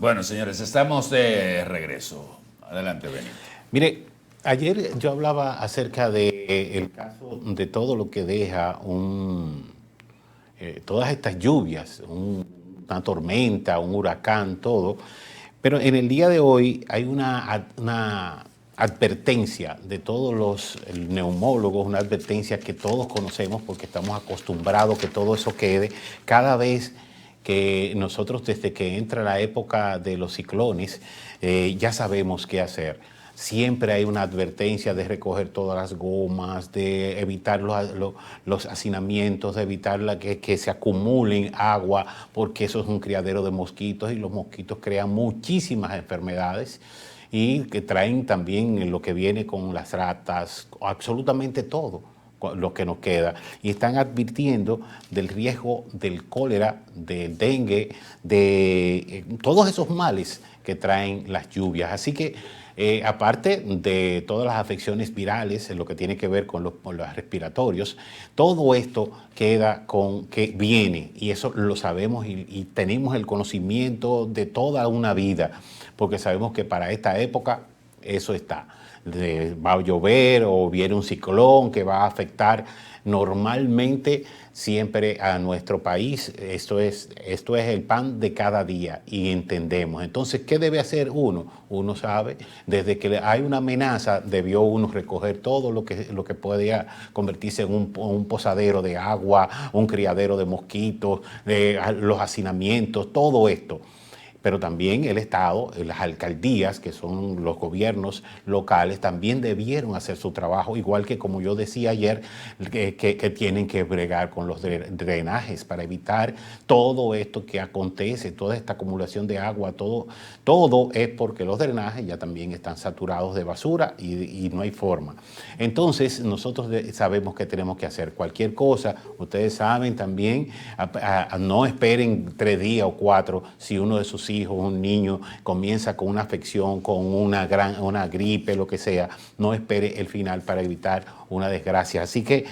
Bueno, señores, estamos de regreso. Adelante, Benito. Mire, ayer yo hablaba acerca de el caso de todo lo que deja todas estas lluvias, una tormenta, un huracán, todo. Pero en el día de hoy hay una advertencia de todos los neumólogos, una advertencia que todos conocemos porque estamos acostumbrados que todo eso quede cada vez que nosotros desde que entra la época de los ciclones ya sabemos qué hacer. Siempre hay una advertencia de recoger todas las gomas, de evitar los hacinamientos, de evitar que se acumulen agua, porque eso es un criadero de mosquitos y los mosquitos crean muchísimas enfermedades y que traen también lo que viene con las ratas, absolutamente todo lo que nos queda, y están advirtiendo del riesgo del cólera, del dengue, de todos esos males que traen las lluvias. Así que aparte de todas las afecciones virales, en lo que tiene que ver con los respiratorios, todo esto queda con que viene, y eso lo sabemos y tenemos el conocimiento de toda una vida, porque sabemos que para esta época eso está. Va a llover o viene un ciclón que va a afectar normalmente siempre a nuestro país. Esto es el pan de cada día y entendemos. Entonces, ¿qué debe hacer uno? Uno sabe, desde que hay una amenaza, debió uno recoger todo lo que podía convertirse en un posadero de agua, un criadero de mosquitos, los hacinamientos, todo esto. Pero también el Estado, las alcaldías, que son los gobiernos locales, también debieron hacer su trabajo, igual que, como yo decía ayer, que tienen que bregar con los drenajes para evitar todo esto que acontece, toda esta acumulación de agua, todo es porque los drenajes ya también están saturados de basura y no hay forma. Entonces, nosotros sabemos que tenemos que hacer cualquier cosa. Ustedes saben también, no esperen 3 días o 4 si uno de sus hijos, un niño, comienza con una afección, con una gripe, lo que sea. No espere el final para evitar una desgracia. Así que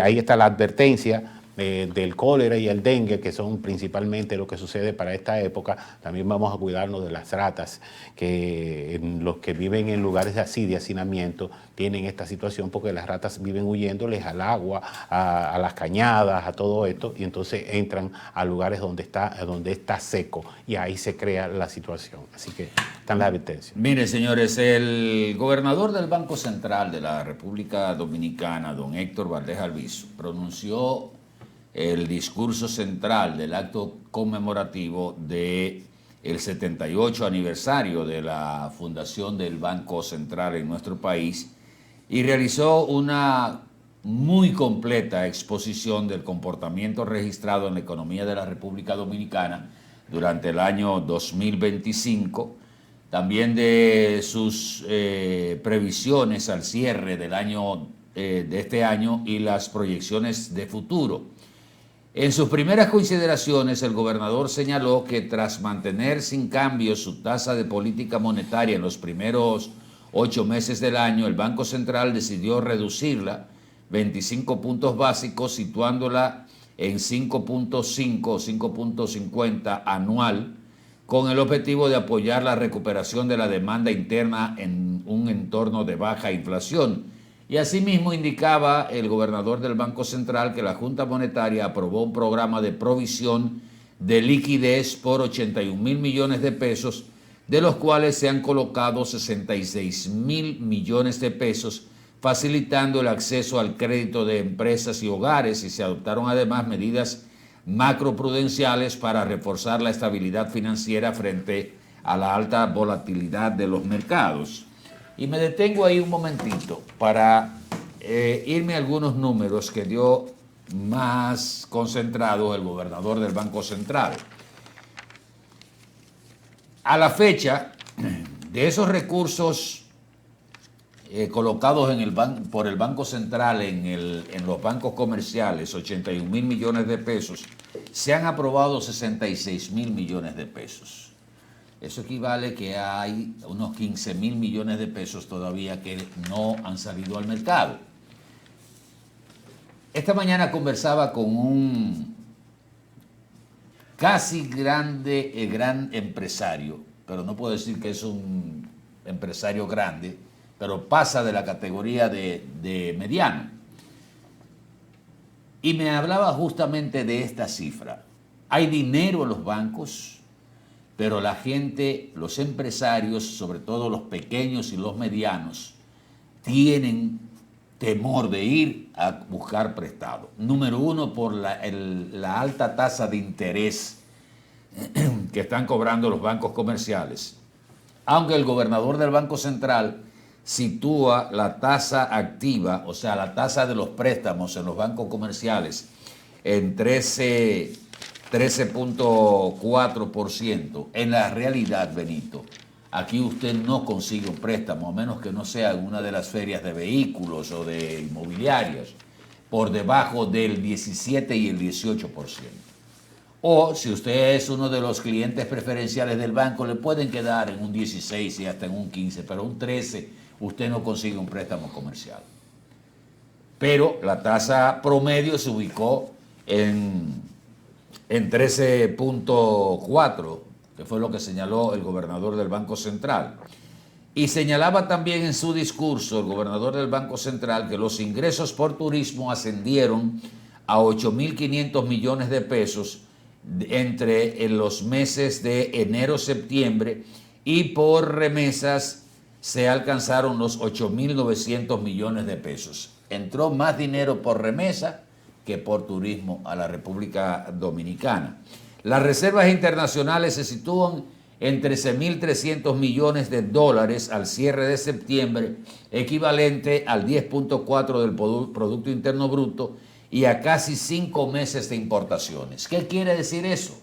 ahí está la advertencia del cólera y el dengue, que son principalmente lo que sucede para esta época. También vamos a cuidarnos de las ratas, que los que viven en lugares así de hacinamiento tienen esta situación porque las ratas viven huyéndoles al agua, a las cañadas, a todo esto, y entonces entran a lugares donde está seco y ahí se crea la situación. Así que están las advertencias. Mire, señores, el gobernador del Banco Central de la República Dominicana, don Héctor Valdés Albizu, pronunció el discurso central del acto conmemorativo del 78 aniversario de la fundación del Banco Central en nuestro país y realizó una muy completa exposición del comportamiento registrado en la economía de la República Dominicana durante el año 2025, también de sus previsiones al cierre del año de este año y las proyecciones de futuro. En sus primeras consideraciones, el gobernador señaló que tras mantener sin cambio su tasa de política monetaria en los primeros 8 meses del año, el Banco Central decidió reducirla 25 puntos básicos, situándola en 5.5 o 5.50 anual, con el objetivo de apoyar la recuperación de la demanda interna en un entorno de baja inflación. Y asimismo indicaba el gobernador del Banco Central que la Junta Monetaria aprobó un programa de provisión de liquidez por 81.000 millones de pesos, de los cuales se han colocado 66.000 millones de pesos, facilitando el acceso al crédito de empresas y hogares, y se adoptaron además medidas macroprudenciales para reforzar la estabilidad financiera frente a la alta volatilidad de los mercados. Y me detengo ahí un momentito para irme a algunos números que dio más concentrado el gobernador del Banco Central. A la fecha, de esos recursos colocados por el Banco Central en los bancos comerciales, 81.000 millones de pesos, se han aprobado 66.000 millones de pesos. Eso equivale que hay unos 15.000 millones de pesos todavía que no han salido al mercado. Esta mañana conversaba con un casi grande, gran empresario, pero no puedo decir que es un empresario grande, pero pasa de la categoría de mediano. Y me hablaba justamente de esta cifra. Hay dinero en los bancos, pero la gente, los empresarios, sobre todo los pequeños y los medianos, tienen temor de ir a buscar prestado. Número uno, por la alta tasa de interés que están cobrando los bancos comerciales. Aunque el gobernador del Banco Central sitúa la tasa activa, o sea, la tasa de los préstamos en los bancos comerciales en 13.4%. En la realidad, Benito, aquí usted no consigue un préstamo, a menos que no sea en una de las ferias de vehículos o de inmobiliarias, por debajo del 17 y el 18%. O si usted es uno de los clientes preferenciales del banco, le pueden quedar en un 16 y hasta en un 15, pero un 13 usted no consigue un préstamo comercial. Pero la tasa promedio se ubicó en 13.4, que fue lo que señaló el gobernador del Banco Central. Y señalaba también en su discurso el gobernador del Banco Central que los ingresos por turismo ascendieron a 8.500 millones de pesos entre los meses de enero-septiembre, y por remesas se alcanzaron los 8.900 millones de pesos. Entró más dinero por remesa que por turismo a la República Dominicana. Las reservas internacionales se sitúan en 13.300 millones de dólares al cierre de septiembre, equivalente al 10.4 del Producto Interno Bruto y a casi 5 meses de importaciones. ¿Qué quiere decir eso?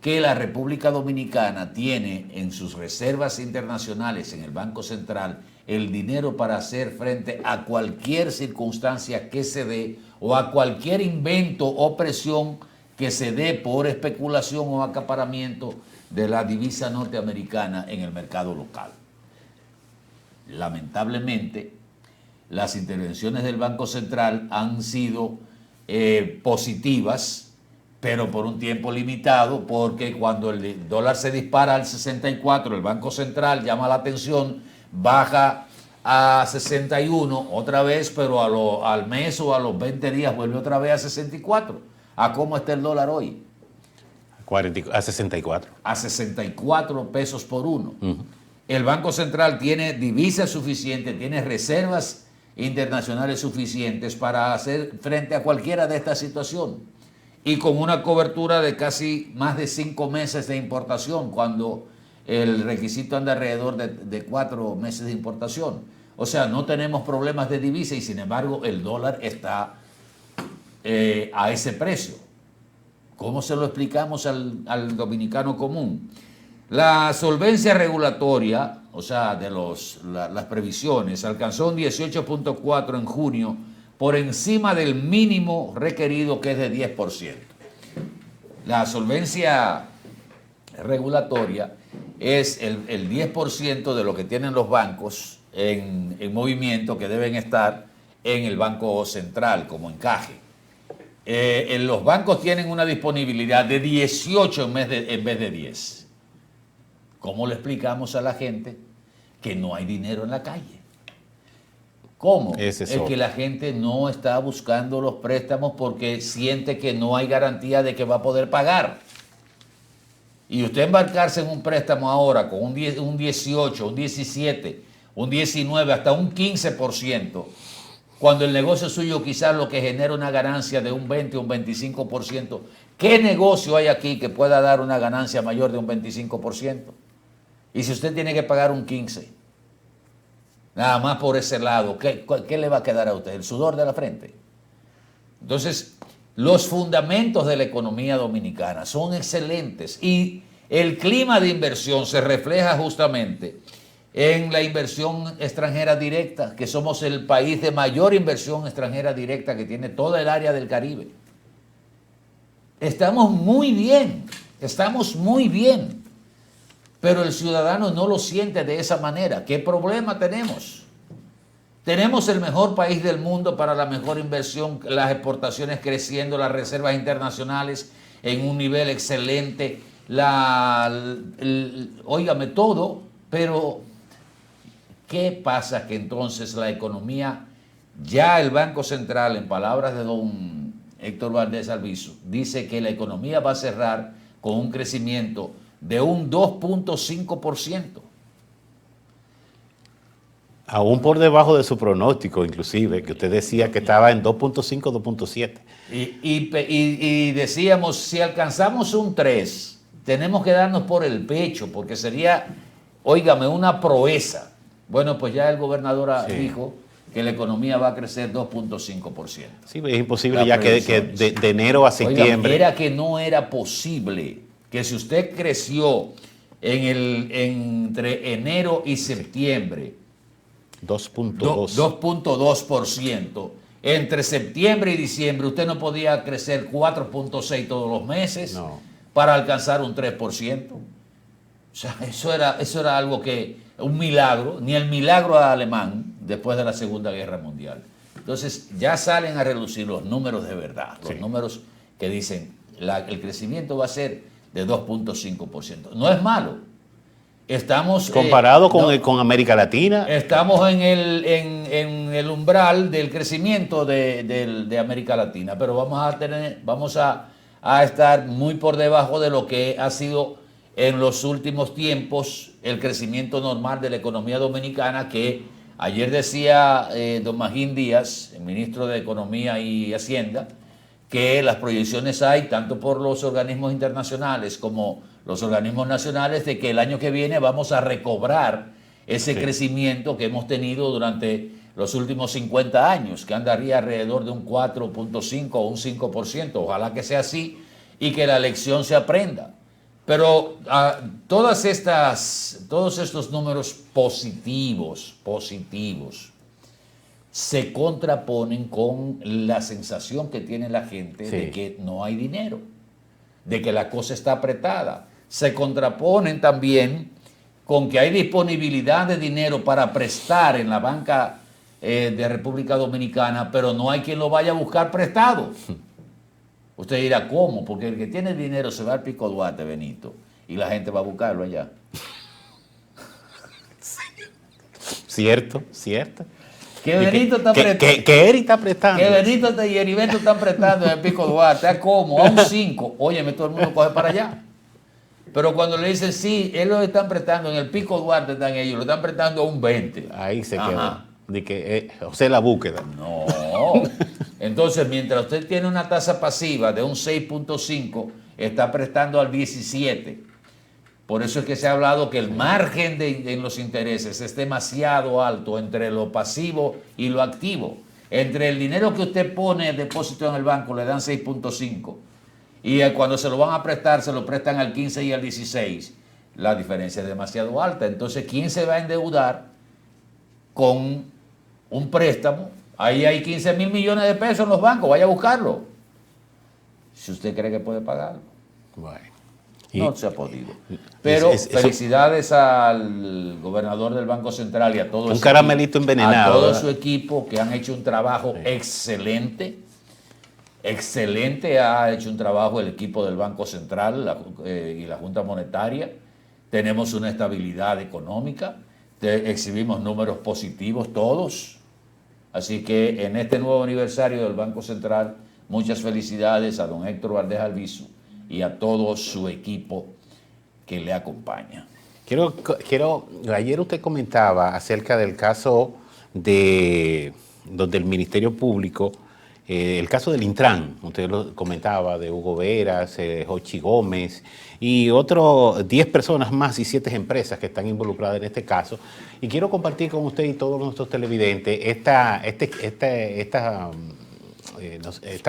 Que la República Dominicana tiene en sus reservas internacionales en el Banco Central el dinero para hacer frente a cualquier circunstancia que se dé o a cualquier invento o presión que se dé por especulación o acaparamiento de la divisa norteamericana en el mercado local. Lamentablemente, las intervenciones del Banco Central han sido positivas, pero por un tiempo limitado, porque cuando el dólar se dispara al 64, el Banco Central llama la atención, baja a 61 otra vez, pero al mes o a los 20 días vuelve otra vez a 64. ¿A cómo está el dólar hoy? A 64. A 64 pesos por uno. El Banco Central tiene divisas suficientes, tiene reservas internacionales suficientes para hacer frente a cualquiera de estas situaciones. Y con una cobertura de casi más de 5 meses de importación, cuando el requisito anda alrededor de 4 meses de importación. O sea, no tenemos problemas de divisa y sin embargo el dólar está a ese precio. ¿Cómo se lo explicamos al dominicano común? La solvencia regulatoria, o sea, de las previsiones, alcanzó un 18.4 en junio, por encima del mínimo requerido, que es de 10%. La solvencia regulatoria es el 10% de lo que tienen los bancos en movimiento, que deben estar en el Banco Central como encaje. Los bancos tienen una disponibilidad de 18 en vez de 10. ¿Cómo le explicamos a la gente que no hay dinero en la calle? ¿Cómo? Es que la gente no está buscando los préstamos porque siente que no hay garantía de que va a poder pagar. Y usted embarcarse en un préstamo ahora con un 18, un 17, un 19, hasta un 15%, cuando el negocio suyo quizás lo que genera una ganancia de un 20 o un 25%, ¿qué negocio hay aquí que pueda dar una ganancia mayor de un 25%? Y si usted tiene que pagar un 15%, nada más por ese lado, ¿qué le va a quedar a usted? El sudor de la frente. Entonces, los fundamentos de la economía dominicana son excelentes y el clima de inversión se refleja justamente en la inversión extranjera directa, que somos el país de mayor inversión extranjera directa que tiene toda el área del Caribe. Estamos muy bien, pero el ciudadano no lo siente de esa manera. ¿Qué problema tenemos? Tenemos el mejor país del mundo para la mejor inversión, las exportaciones creciendo, las reservas internacionales, en un nivel excelente, óigame todo, pero ¿qué pasa? Que entonces la economía, ya el Banco Central, en palabras de don Héctor Valdés Albizu, dice que la economía va a cerrar con un crecimiento de un 2.5%. Aún por debajo de su pronóstico, inclusive, que usted decía que estaba en 2.5, 2.7. Y decíamos, si alcanzamos un 3, tenemos que darnos por el pecho, porque sería, óigame, una proeza. Bueno, pues ya el gobernador dijo que la economía va a crecer 2.5%. Sí, es imposible ya que de enero a septiembre. Oigan, era que no era posible que si usted creció entre enero y septiembre 2.2%, entre septiembre y diciembre usted no podía crecer 4.6 todos los meses para alcanzar un 3%. O sea, eso era algo que, un milagro, ni el milagro alemán después de la Segunda Guerra Mundial. Entonces ya salen a reducir los números de verdad, los números que dicen el crecimiento va a ser de 2.5%. No es malo. Estamos comparado con América Latina. Estamos en el umbral del crecimiento de América Latina, pero vamos a estar muy por debajo de lo que ha sido en los últimos tiempos el crecimiento normal de la economía dominicana, que ayer decía don Magín Díaz, el ministro de Economía y Hacienda, que las proyecciones hay tanto por los organismos internacionales como los organismos nacionales de que el año que viene vamos a recobrar ese crecimiento que hemos tenido durante los últimos 50 años, que andaría alrededor de un 4.5 o un 5%. Ojalá que sea así y que la lección se aprenda. Pero todos estos números positivos, se contraponen con la sensación que tiene la gente de que no hay dinero, de que la cosa está apretada. Se contraponen también con que hay disponibilidad de dinero para prestar en la banca de República Dominicana, pero no hay quien lo vaya a buscar prestado. Usted dirá, ¿cómo? Porque el que tiene dinero se va al Pico Duarte, Benito, y la gente va a buscarlo allá. Cierto. Que Benito está prestando. Que Eri está prestando. Que Benito y Heriberto están prestando en el Pico Duarte. ¿A cómo? A un 5. Óyeme, todo el mundo coge para allá. Pero cuando le dicen, sí, él lo están prestando, en el Pico Duarte están ellos, lo están prestando a un 20. Ahí se quedó. De que, o sea, la búsqueda. No. Entonces, mientras usted tiene una tasa pasiva de un 6.5, está prestando al 17. Por eso es que se ha hablado que el margen en los intereses es demasiado alto entre lo pasivo y lo activo. Entre el dinero que usted pone el depósito en el banco le dan 6.5 y cuando se lo van a prestar se lo prestan al 15 y al 16. La diferencia es demasiado alta. Entonces, ¿quién se va a endeudar con un préstamo? Ahí hay 15.000 millones de pesos en los bancos, vaya a buscarlo. Si usted cree que puede pagarlo. Bueno. No se ha podido. Pero felicidades al gobernador del Banco Central y a todo un caramelito envenenado. A todo su equipo que han hecho un trabajo excelente. Excelente ha hecho un trabajo el equipo del Banco Central y la Junta Monetaria. Tenemos una estabilidad económica. Exhibimos números positivos todos. Así que en este nuevo aniversario del Banco Central, muchas felicidades a don Héctor Valdés Albizu y a todo su equipo que le acompaña. Ayer usted comentaba acerca del caso donde el Ministerio Público, el caso del Intran, usted lo comentaba, de Hugo Veras, Jochi Gómez y otros 10 personas más y 7 empresas que están involucradas en este caso. Y quiero compartir con usted y todos nuestros televidentes esta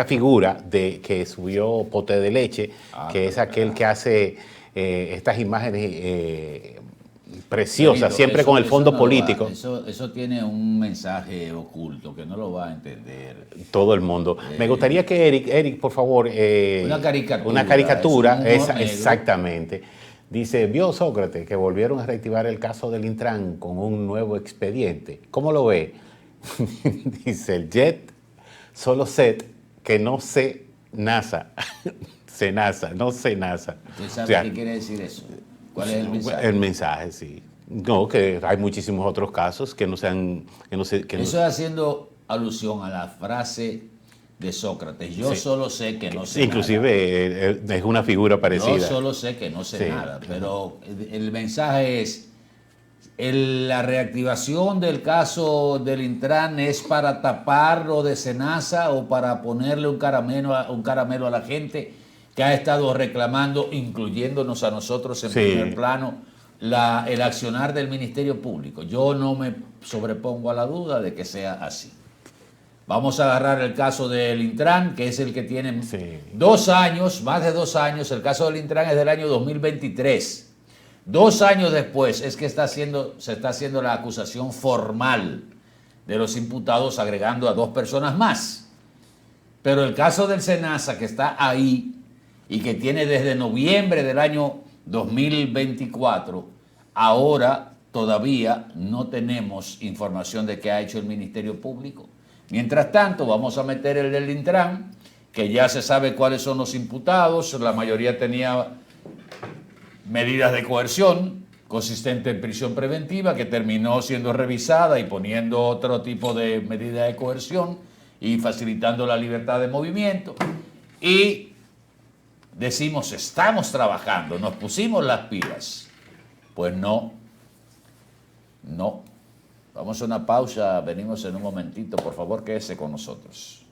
figura que subió Pote de Leche, que es aquel que hace estas imágenes preciosas, siempre con el fondo político. Eso tiene un mensaje oculto que no lo va a entender todo el mundo. Me gustaría que Eric, por favor, una caricatura, exactamente. Dice, vio Sócrates que volvieron a reactivar el caso del Intran con un nuevo expediente. ¿Cómo lo ve? Dice, el JET solo set que no sé NASA. Senasa, no Senasa. ¿Usted sabe O sea, qué quiere decir eso? ¿Cuál es el mensaje? el mensaje, sí. No, que hay muchísimos otros casos que no sean, que no se, que no- Eso es haciendo alusión a la frase de Sócrates. Yo Sí. solo sé que no sé inclusive es una figura nada. parecida. Yo solo sé que no sé Sí. nada. Pero el mensaje es, la reactivación del caso del Intran es para tapar lo de Senasa o para ponerle un caramelo a la gente que ha estado reclamando, incluyéndonos a nosotros en Sí. primer plano, el accionar del Ministerio Público. Yo no me sobrepongo a la duda de que sea así. Vamos a agarrar el caso del Intran, que es el que tiene Sí. 2 años, más de 2 años. El caso del Intran es del año 2023. 2 años después es que se está haciendo la acusación formal de los imputados, agregando a 2 personas más. Pero el caso del Senasa, que está ahí y que tiene desde noviembre del año 2024, ahora todavía no tenemos información de qué ha hecho el Ministerio Público. Mientras tanto, vamos a meter el del Intran, que ya se sabe cuáles son los imputados. La mayoría tenía medidas de coerción consistente en prisión preventiva, que terminó siendo revisada y poniendo otro tipo de medida de coerción y facilitando la libertad de movimiento. Y decimos, estamos trabajando, nos pusimos las pilas. Pues no. Vamos a una pausa, venimos en un momentito. Por favor, quédese con nosotros.